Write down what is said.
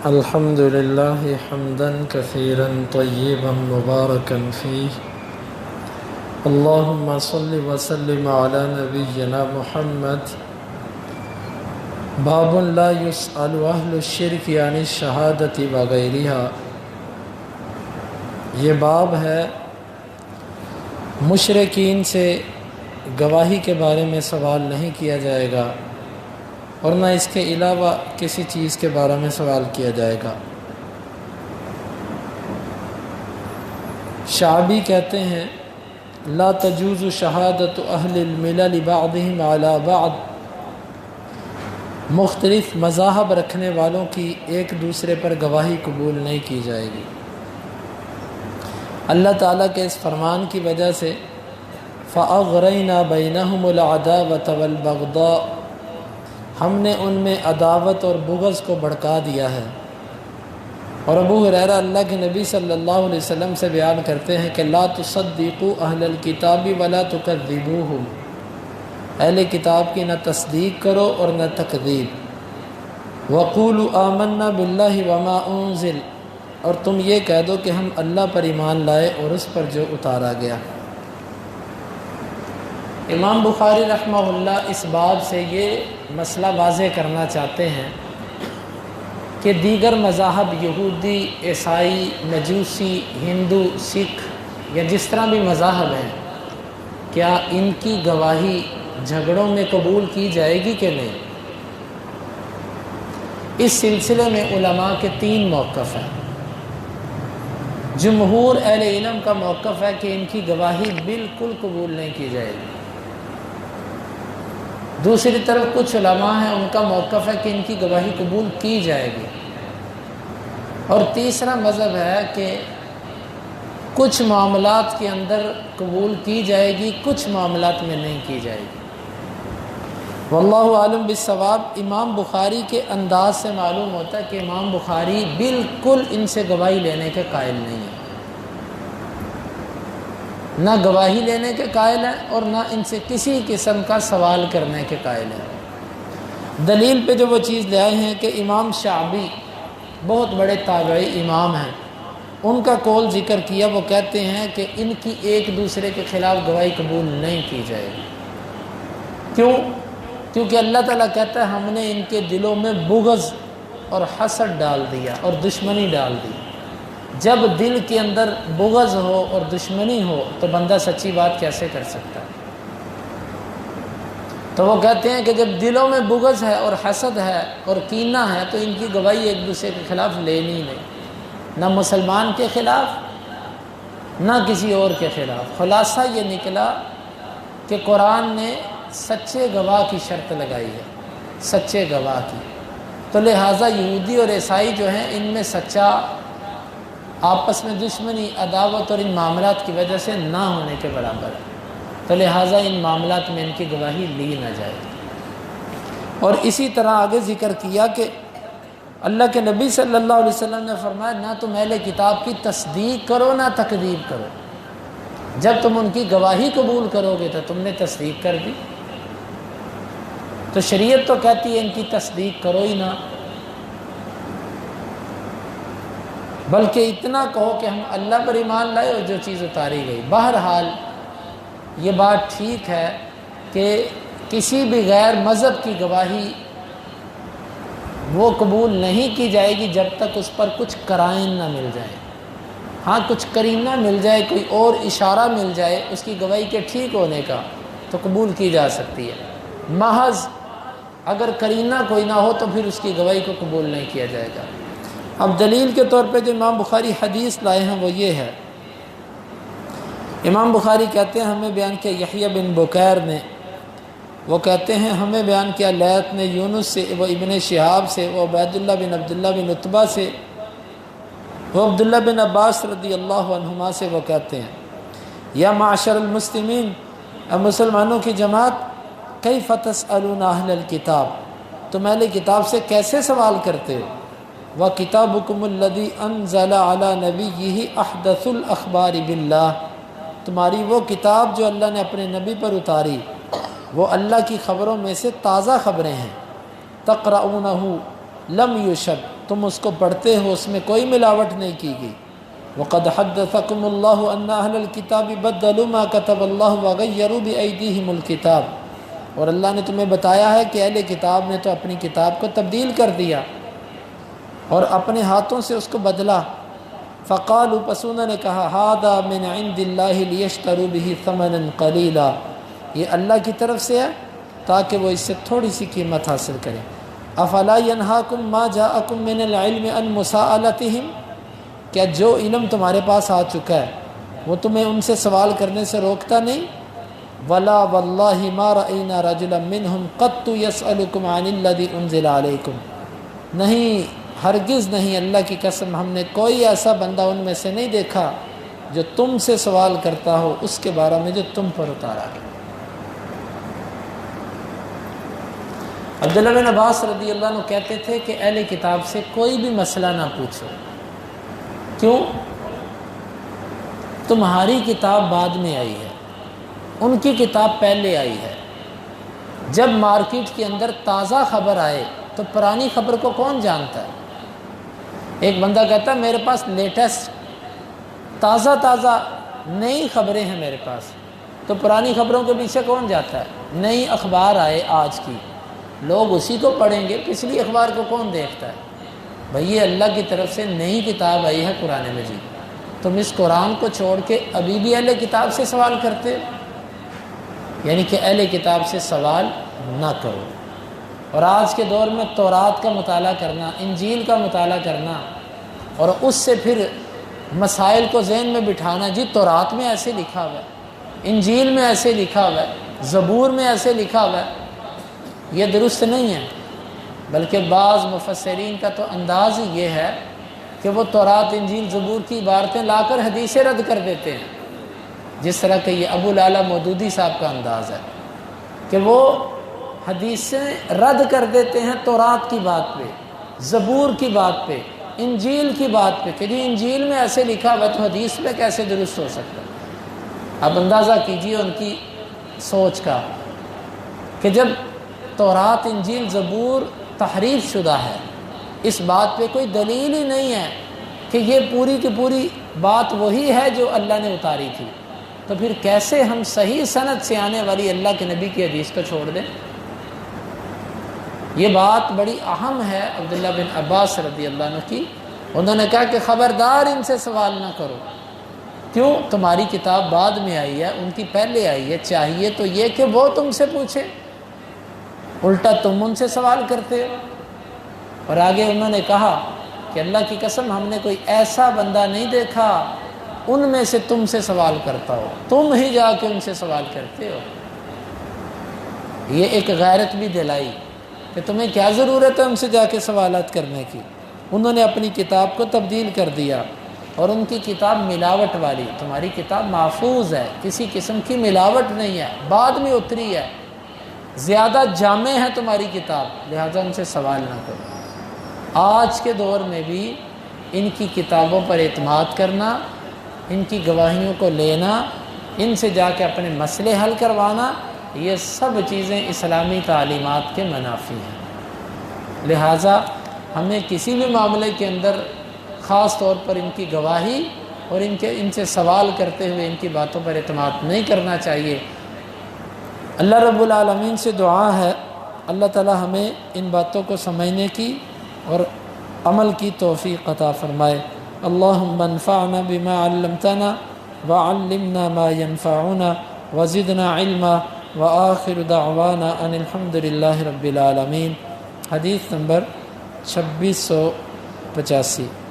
الحمد لله حمدا كثيرا طيبا مباركا فيه اللهم صل وسلم على نبينا محمد. باب لا يسأل أهل الشرك عن الشهادة وغيرها. یہ باب ہے مشرکین سے گواہی کے بارے میں سوال نہیں کیا جائے گا اور نہ اس کے علاوہ کسی چیز کے بارے میں سوال کیا جائے گا۔ شعبی کہتے ہیں لا تجوز شہادت اہل الملل بعضهم على بعض، مختلف مذاہب رکھنے والوں کی ایک دوسرے پر گواہی قبول نہیں کی جائے گی۔ اللہ تعالیٰ کے اس فرمان کی وجہ سے فَأَغْرَيْنَا بَيْنَهُمُ الْعَدَاوَةَ وَالْبَغْضَاءَ، ہم نے ان میں عداوت اور بغض کو بھڑکا دیا ہے۔ اور ابو ہریرہ اللہ کے نبی صلی اللہ علیہ وسلم سے بیان کرتے ہیں کہ لا تصدقوا اہل الکتاب ولا تکذبوہم، اہل کتاب کی نہ تصدیق کرو اور نہ تکذیب۔ وقولوا آمنا باللہ وما انزل، اور تم یہ کہہ دو کہ ہم اللہ پر ایمان لائے اور اس پر جو اتارا گیا۔ امام بخاری رحمہ اللہ اس باب سے یہ مسئلہ واضح کرنا چاہتے ہیں کہ دیگر مذاہب یہودی، عیسائی، مجوسی، ہندو، سکھ یا جس طرح بھی مذاہب ہیں، کیا ان کی گواہی جھگڑوں میں قبول کی جائے گی کہ نہیں؟ اس سلسلے میں علماء کے 3 موقف ہیں۔ جمہور اہل علم کا موقف ہے کہ ان کی گواہی بالکل قبول نہیں کی جائے گی۔ دوسری طرف کچھ علماء ہیں، ان کا موقف ہے کہ ان کی گواہی قبول کی جائے گی۔ اور تیسرا مذہب ہے کہ کچھ معاملات کے اندر قبول کی جائے گی، کچھ معاملات میں نہیں کی جائے گی۔ واللہ عالم بالصواب۔ امام بخاری کے انداز سے معلوم ہوتا ہے کہ امام بخاری بالکل ان سے گواہی لینے کے قائل نہیں ہیں، نہ گواہی لینے کے قائل ہیں اور نہ ان سے کسی قسم کا سوال کرنے کے قائل ہیں۔ دلیل پہ جو وہ چیز لے آئے ہیں کہ امام شعبی بہت بڑے تابعی امام ہیں، ان کا قول ذکر کیا، وہ کہتے ہیں کہ ان کی ایک دوسرے کے خلاف گواہی قبول نہیں کی جائے گی۔ کیوں؟ کیونکہ اللہ تعالیٰ کہتا ہے ہم نے ان کے دلوں میں بغض اور حسد ڈال دیا اور دشمنی ڈال دی۔ جب دل کے اندر بغض ہو اور دشمنی ہو تو بندہ سچی بات کیسے کر سکتا ہے؟ تو وہ کہتے ہیں کہ جب دلوں میں بغض ہے اور حسد ہے اور کینہ ہے تو ان کی گواہی ایک دوسرے کے خلاف لینی نہیں، نہ مسلمان کے خلاف نہ کسی اور کے خلاف۔ خلاصہ یہ نکلا کہ قرآن نے سچے گواہ کی شرط لگائی ہے، سچے گواہ کی، تو لہٰذا یہودی اور عیسائی جو ہیں ان میں سچا آپس میں دشمنی، عداوت اور ان معاملات کی وجہ سے نہ ہونے کے برابر ہے، تو لہٰذا ان معاملات میں ان کی گواہی لی نہ جائے۔ اور اسی طرح آگے ذکر کیا کہ اللہ کے نبی صلی اللہ علیہ وسلم نے فرمایا نہ تم اہل کتاب کی تصدیق کرو نہ تکذیب کرو۔ جب تم ان کی گواہی قبول کرو گے تو تم نے تصدیق کر دی، تو شریعت تو کہتی ہے ان کی تصدیق کرو ہی نہ، بلکہ اتنا کہو کہ ہم اللہ پر ایمان لائے اور جو چیز اتاری گئی۔ بہرحال یہ بات ٹھیک ہے کہ کسی بھی غیر مذہب کی گواہی وہ قبول نہیں کی جائے گی جب تک اس پر کچھ قرائن نہ مل جائے۔ ہاں کچھ قرینہ مل جائے، کوئی اور اشارہ مل جائے اس کی گواہی کے ٹھیک ہونے کا تو قبول کی جا سکتی ہے۔ محض اگر قرینہ کوئی نہ ہو تو پھر اس کی گواہی کو قبول نہیں کیا جائے گا۔ اب دلیل کے طور پہ جو امام بخاری حدیث لائے ہیں وہ یہ ہے، امام بخاری کہتے ہیں ہمیں بیان کیا یحییٰ بن بکیر نے، وہ کہتے ہیں ہمیں بیان کیا لیث نے یونس سے، وہ ابن شہاب سے، وہ عبید اللہ بن عبداللہ بن عتبہ سے، وہ عبداللہ بن عباس رضی اللہ عنہما سے، وہ کہتے ہیں یا معاشر المسلمین، اب مسلمانوں کی جماعت، کیف تسألون اہل الکتاب، تم اہل کتاب سے کیسے سوال کرتے ہو، وَكِتَابُكُمُ الَّذِي أَنزَلَ عَلَى نَبِيِّهِ أَحْدَثُ الْأَخْبَارِ بِاللَّهِ، تمہاری وہ کتاب جو اللہ نے اپنے نبی پر اتاری، وہ اللہ کی خبروں میں سے تازہ خبریں ہیں. تقرؤونہ لم یشب، تم اس کو پڑھتے ہو، اس میں کوئی ملاوٹ نہیں کی گئی. وقد حدثکم اللہ ان اہل الکتاب بدلوا ما کتب اللہ وغیروا بایدیہم الکتاب، اور اللہ نے تمہیں بتایا ہے کہ اہل کتاب نے تو اپنی کتاب کو تبدیل کر دیا اور اپنے ہاتھوں سے اس کو بدلا. فقالوا، پس انہوں نے کہا، ھذا من عند اللہ لیشتروا بہ ثمنا قلیلا، یہ اللہ کی طرف سے ہے تاکہ وہ اس سے تھوڑی سی قیمت حاصل کریں. افلا ینہاکم ما جاءکم من العلم عن مساءلتہم، کیا جو علم تمہارے پاس آ چکا ہے وہ تمہیں ان سے سوال کرنے سے روکتا نہیں؟ ولا واللہ ما رأینا رجلا منہم قط یسألکم عن الذی انزل علیکم، نہیں، ہرگز نہیں، اللہ کی قسم ہم نے کوئی ایسا بندہ ان میں سے نہیں دیکھا جو تم سے سوال کرتا ہو اس کے بارے میں جو تم پر اتارا ہے. عبداللہ بن عباس رضی اللہ عنہ کہتے تھے کہ اہل کتاب سے کوئی بھی مسئلہ نہ پوچھو. کیوں؟ تمہاری کتاب بعد میں آئی ہے، ان کی کتاب پہلے آئی ہے. جب مارکیٹ کے اندر تازہ خبر آئے تو پرانی خبر کو کون جانتا ہے؟ ایک بندہ کہتا ہے میرے پاس لیٹسٹ تازہ نئی خبریں ہیں میرے پاس، تو پرانی خبروں کے پیچھے کون جاتا ہے؟ نئی اخبار آئے آج کی، لوگ اسی کو پڑھیں گے، پچھلی اخبار کو کون دیکھتا ہے؟ بھئی یہ اللہ کی طرف سے نئی کتاب آئی ہے قرآن مجید، تم اس قرآن کو چھوڑ کے ابھی بھی اہل کتاب سے سوال کرتے ہو، یعنی کہ اہل کتاب سے سوال نہ کرو. اور آج کے دور میں تورات کا مطالعہ کرنا، انجیل کا مطالعہ کرنا اور اس سے پھر مسائل کو ذہن میں بٹھانا، جی تورات میں ایسے لکھا ہوا ہے، انجیل میں ایسے لکھا ہوا ہے، زبور میں ایسے لکھا ہوا ہے، یہ درست نہیں ہے. بلکہ بعض مفسرین کا تو انداز ہی یہ ہے کہ وہ تورات انجیل زبور کی عبارتیں لا کر حدیثیں رد کر دیتے ہیں، جس طرح کہ یہ ابو العلا مودودی صاحب کا انداز ہے کہ وہ حدیثیں رد کر دیتے ہیں تورات کی بات پہ، زبور کی بات پہ، انجیل کی بات پہ، کہ جی انجیل میں ایسے لکھا ہوا تو حدیث میں کیسے درست ہو سکتا ہے. اب اندازہ کیجئے ان کی سوچ کا کہ جب تورات انجیل زبور تحریف شدہ ہے، اس بات پہ کوئی دلیل ہی نہیں ہے کہ یہ پوری کی پوری بات وہی ہے جو اللہ نے اتاری تھی، تو پھر کیسے ہم صحیح سند سے آنے والی اللہ کے نبی کی حدیث کو چھوڑ دیں؟ یہ بات بڑی اہم ہے عبداللہ بن عباس رضی اللہ عنہ کی. انہوں نے کہا کہ خبردار ان سے سوال نہ کرو. کیوں؟ تمہاری کتاب بعد میں آئی ہے، ان کی پہلے آئی ہے، چاہیے تو یہ کہ وہ تم سے پوچھے، الٹا تم ان سے سوال کرتے ہو. اور آگے انہوں نے کہا کہ اللہ کی قسم ہم نے کوئی ایسا بندہ نہیں دیکھا ان میں سے تم سے سوال کرتا ہو، تم ہی جا کے ان سے سوال کرتے ہو. یہ ایک غیرت بھی دلائی کہ تمہیں کیا ضرورت ہے ان سے جا کے سوالات کرنے کی. انہوں نے اپنی کتاب کو تبدیل کر دیا، اور ان کی کتاب ملاوٹ والی. تمہاری کتاب محفوظ ہے، کسی قسم کی ملاوٹ نہیں ہے، بعد میں اتری ہے، زیادہ جامع ہے تمہاری کتاب، لہذا ان سے سوال نہ کرو. آج کے دور میں بھی ان کی کتابوں پر اعتماد کرنا، ان کی گواہیوں کو لینا، ان سے جا کے اپنے مسئلے حل کروانا، یہ سب چیزیں اسلامی تعلیمات کے منافی ہیں. لہٰذا ہمیں کسی بھی معاملے کے اندر خاص طور پر ان کی گواہی اور ان سے سوال کرتے ہوئے ان کی باتوں پر اعتماد نہیں کرنا چاہیے. اللہ رب العالمین سے دعا ہے اللہ تعالی ہمیں ان باتوں کو سمجھنے کی اور عمل کی توفیق عطا فرمائے. اللہم انفعنا بما علمتنا وعلمنا ما ينفعنا وزدنا علما وآخر دعوانا ان الحمد للہ رب العالمین. حدیث نمبر 2685.